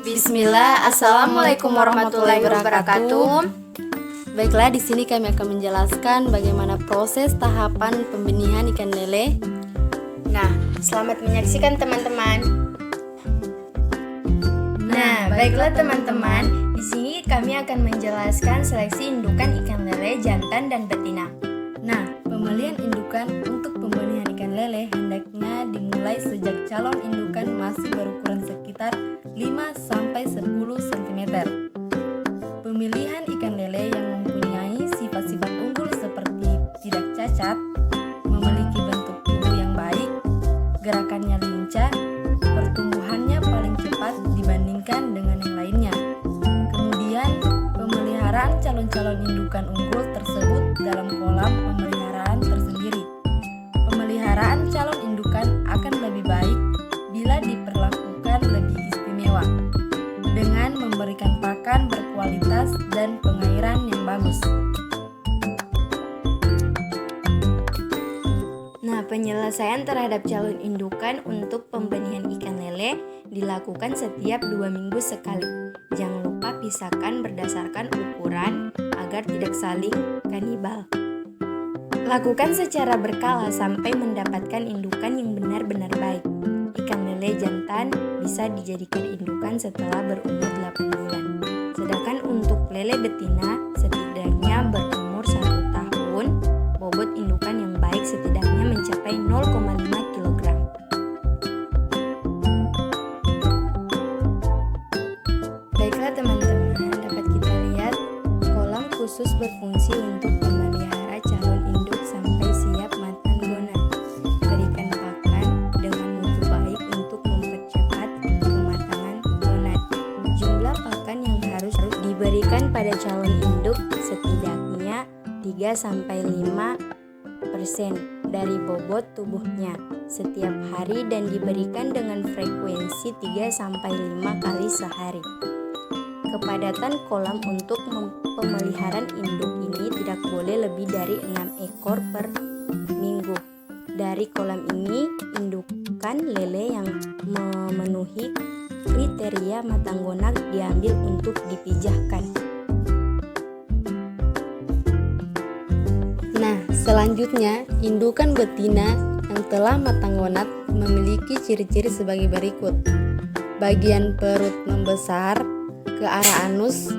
Bismillah, Assalamualaikum warahmatullahi wabarakatuh. Baiklah, di sini kami akan menjelaskan bagaimana proses tahapan pembenihan ikan lele. Nah, selamat menyaksikan teman-teman. Nah, baiklah teman-teman, di sini kami akan menjelaskan seleksi indukan ikan lele jantan dan betina. Nah, pembelian indukan untuk pembenihan ikan lele hendaknya dimulai sejak calon indukan masih berukuran sekitar 5-10 cm. Pemilihan ikan lele yang mempunyai sifat-sifat unggul seperti tidak cacat, memiliki bentuk tubuh yang baik, gerakannya lincah, pertumbuhannya paling cepat dibandingkan dengan yang lainnya. Kemudian, pemeliharaan calon-calon indukan unggul tersebut dalam kolam pemeliharaan tersendiri. Pemeliharaan calon indukan akan lebih baik bila diperlakukan lebih istimewa dengan memberikan pakan berkualitas dan pengairan yang bagus. Nah, penyelesaian terhadap calon indukan untuk pembenihan ikan lele dilakukan setiap 2 minggu sekali. Jangan lupa pisahkan berdasarkan ukuran agar tidak saling kanibal. Lakukan secara berkala sampai mendapatkan indukan yang benar-benar baik. Ikan lele jantan bisa dijadikan indukan setelah berumur 8 bulan. Sedangkan untuk lele betina setidaknya berumur 1 tahun, bobot indukan yang baik setidaknya mencapai 0,5 kg. Baiklah teman-teman, dapat kita lihat kolam khusus berfungsi untuk memelihara calon induk sampai siap makan gonat. Berikan pakan dengan mutu baik untuk mempercepat kematangan gonat. Jumlah pakan yang harus diberikan pada calon induk setidaknya 3-5% dari bobot tubuhnya setiap hari dan diberikan dengan frekuensi 3-5 kali sehari. Kepadatan kolam untuk pemeliharaan induk ini tidak boleh lebih dari 6 ekor per minggu. Dari kolam ini, indukan lele yang memenuhi kriteria matang gonat diambil untuk dipijahkan. Nah, selanjutnya, indukan betina yang telah matang gonat memiliki ciri-ciri sebagai berikut. Bagian perut membesar ke arah anus,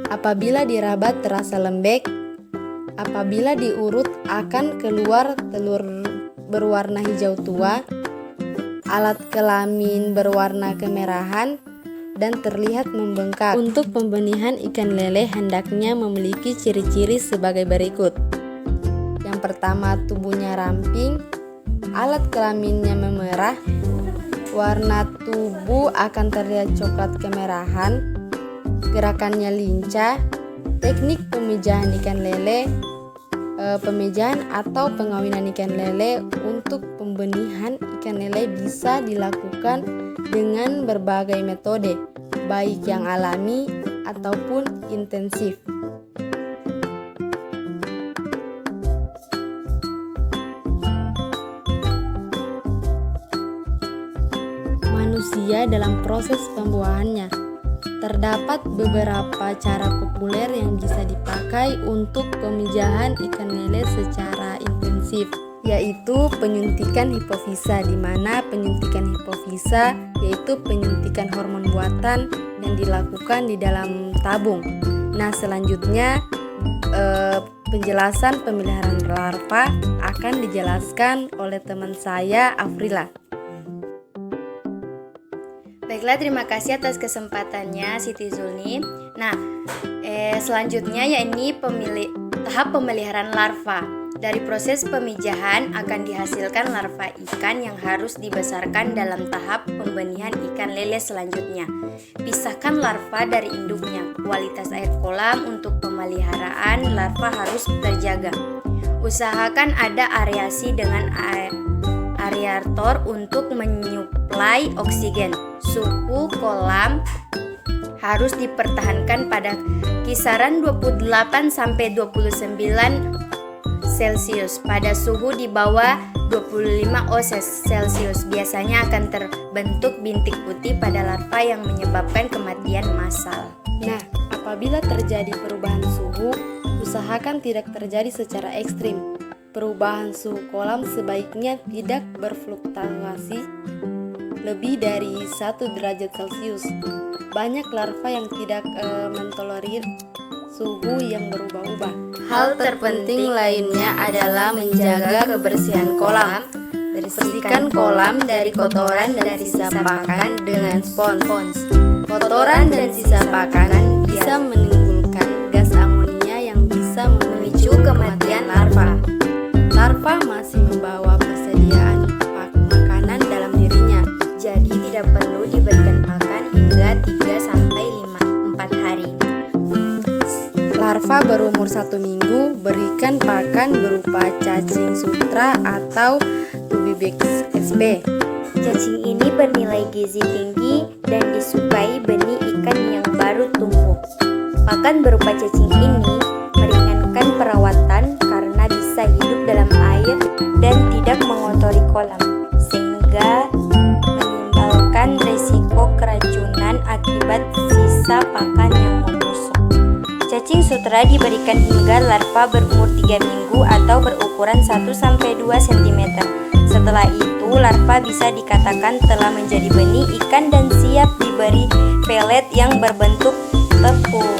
apabila dirabat terasa lembek, apabila diurut akan keluar telur berwarna hijau tua, alat kelamin berwarna kemerahan, dan terlihat membengkak. Untuk pembenihan ikan lele hendaknya memiliki ciri-ciri sebagai berikut. Yang pertama, tubuhnya ramping, alat kelaminnya memerah, warna tubuh akan terlihat coklat kemerahan, gerakannya lincah. Teknik pemijahan ikan lele, pemijahan atau pengawinan ikan lele untuk pembenihan ikan lele bisa dilakukan dengan berbagai metode, baik yang alami ataupun intensif. Manusia dalam proses pembuahannya. Terdapat beberapa cara populer yang bisa dipakai untuk pemijahan ikan lele secara intensif, yaitu penyuntikan hipofisa, di mana penyuntikan hipofisa yaitu penyuntikan hormon buatan yang dilakukan di dalam tabung. Nah, selanjutnya penjelasan pemeliharaan larva akan dijelaskan oleh teman saya, Afrila. Baiklah, terima kasih atas kesempatannya Siti Zulni. Nah, selanjutnya yakni tahap pemeliharaan larva. Dari proses pemijahan akan dihasilkan larva ikan yang harus dibesarkan dalam tahap pembenihan ikan lele selanjutnya. Pisahkan larva dari induknya. Kualitas air kolam untuk pemeliharaan larva harus terjaga. Usahakan ada aerasi dengan aerator untuk menyuplai oksigen. Suhu kolam harus dipertahankan pada kisaran 28-29 Celcius. Pada suhu di bawah 25 oz Celcius biasanya akan terbentuk bintik putih pada larva yang menyebabkan kematian massal. Nah, apabila terjadi perubahan suhu, usahakan tidak terjadi secara ekstrim. Perubahan suhu kolam sebaiknya tidak berfluktuasi lebih dari 1 derajat Celcius. Banyak larva yang tidak mentolerir suhu yang berubah-ubah. Hal terpenting lainnya adalah menjaga kebersihan kolam. Bersihkan kolam dari kotoran dan sisa pakan dengan spons. Kotoran dan sisa pakanan bisa menimbulkan gas amonia yang bisa memicu kematian larva. Larva masih membawa persediaan makanan dalam dirinya, jadi tidak perlu diberikan pakan hingga 3-4 hari. Larva berumur 1 minggu, berikan pakan berupa cacing sutra atau Tubibex sp. Cacing ini bernilai gizi tinggi dan disukai benih ikan yang baru tumbuh. Pakan berupa cacing ini meringankan perawatan karena bisa hidup dalam air dan tidak mengotori kolam, sehingga menimbulkan risiko keracunan akibat sisa pakan yang membusuk. Cacing sutra diberikan hingga larva berumur 3 minggu atau berukuran 1-2 cm. Setelah itu, larva bisa dikatakan telah menjadi benih ikan dan siap diberi pelet yang berbentuk tepung.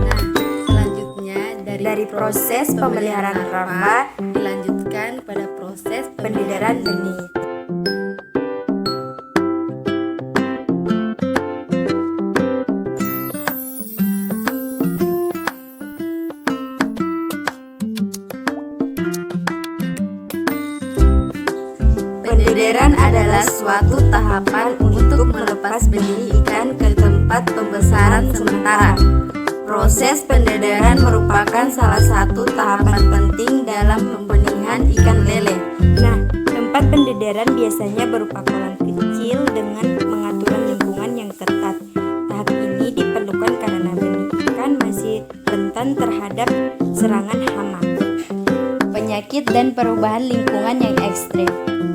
Nah, selanjutnya dari proses pemeliharaan larva dilanjutkan pada proses pendedaran benih. Pendederan adalah suatu tahapan untuk melepas benih ikan ke tempat pembesaran sementara. Proses pendederan merupakan salah satu tahapan penting dalam pembenihan ikan lele. Nah, tempat pendederan biasanya berupa kolam kecil dengan pengaturan lingkungan yang ketat. Tahap ini diperlukan karena benih ikan masih rentan terhadap serangan hama, penyakit, dan perubahan lingkungan yang ekstrem.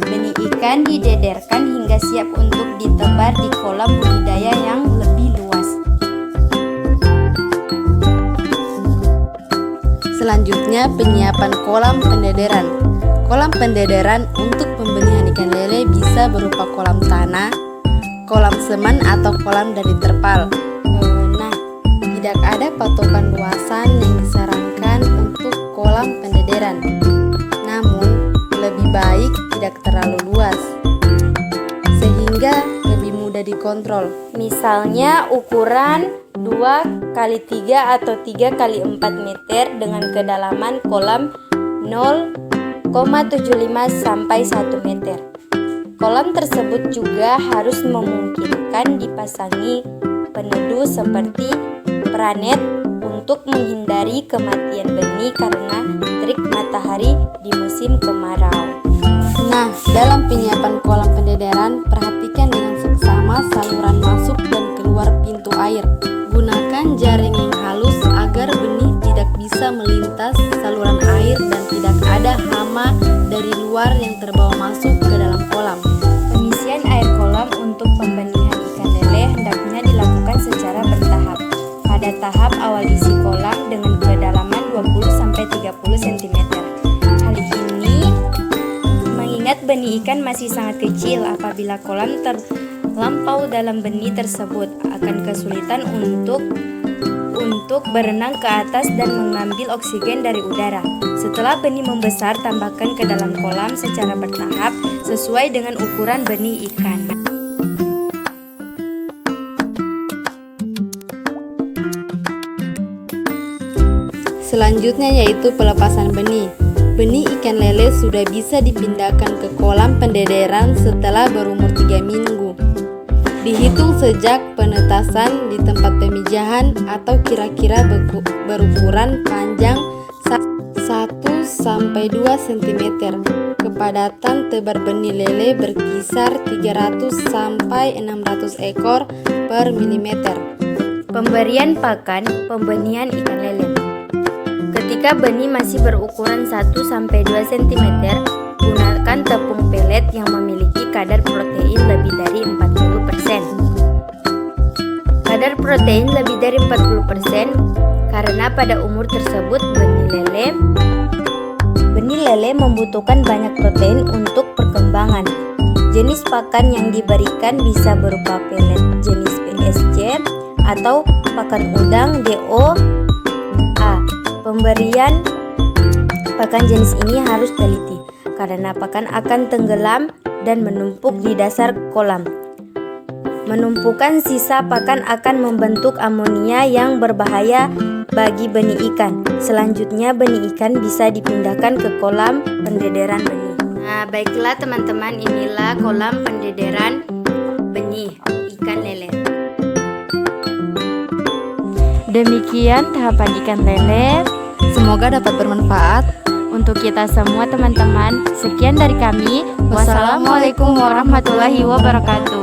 Benih ikan didederkan hingga siap untuk ditebar di kolam budidaya yang lebih luas. Selanjutnya, penyiapan kolam pendederan. Kolam pendederan untuk pembenihan ikan lele bisa berupa kolam tanah, kolam semen, atau kolam dari terpal. Nah, tidak ada patokan luasan yang disarankan untuk kolam pendederan. Namun, lebih baik tidak terlalu luas, sehingga lebih mudah dikontrol. Misalnya ukuran 2x3 atau 3x4 meter dengan kedalaman kolam 0,75 sampai 1 meter. Kolam tersebut juga harus memungkinkan dipasangi peneduh seperti pranet untuk menghindari kematian benih karena terik matahari di musim kemarau. Nah, dalam penyiapan kolam pendederan, perhatikan dengan seksama saluran masuk dan keluar pintu air. Gunakan jaring yang halus agar benih tidak bisa melintas saluran air dan tidak ada hama dari luar yang terbawa masuk ke dalam kolam. Pengisian air kolam untuk pembenihan ikan lele hendaknya dilakukan secara bertahap. Pada tahap awal isi kolam dengan kedalaman 20-30 cm. Hal ini mengingat benih ikan masih sangat kecil. Apabila kolam terlampau dalam benih tersebut akan kesulitan untuk berenang ke atas dan mengambil oksigen dari udara. Setelah benih membesar, tambahkan ke dalam kolam secara bertahap sesuai dengan ukuran benih ikan. Selanjutnya yaitu pelepasan benih. Benih ikan lele sudah bisa dipindahkan ke kolam pendederan setelah berumur 3 minggu. Dihitung sejak penetasan di tempat pemijahan atau kira-kira berukuran panjang 1-2 cm. Kepadatan tebar benih lele berkisar 300-600 ekor per milimeter. Pemberian pakan pembenihan ikan lele. Ketika Jika benih masih berukuran 1-2 cm, gunakan tepung pelet yang memiliki kadar protein lebih dari 40%. Kadar protein lebih dari 40% karena pada umur tersebut benih lele membutuhkan banyak protein untuk perkembangan. Jenis pakan yang diberikan bisa berupa pelet jenis PSC atau pakan udang DOA. Pemberian pakan jenis ini harus teliti karena pakan akan tenggelam dan menumpuk di dasar kolam. Menumpukan sisa pakan akan membentuk amonia yang berbahaya bagi benih ikan. Selanjutnya benih ikan bisa dipindahkan ke kolam pendederan benih. Nah, baiklah teman-teman, inilah kolam pendederan benih ikan lele. Demikian tahapan ikan lele. Semoga dapat bermanfaat Untuk kita semua teman-teman, sekian dari kami. Wassalamualaikum warahmatullahi wabarakatuh.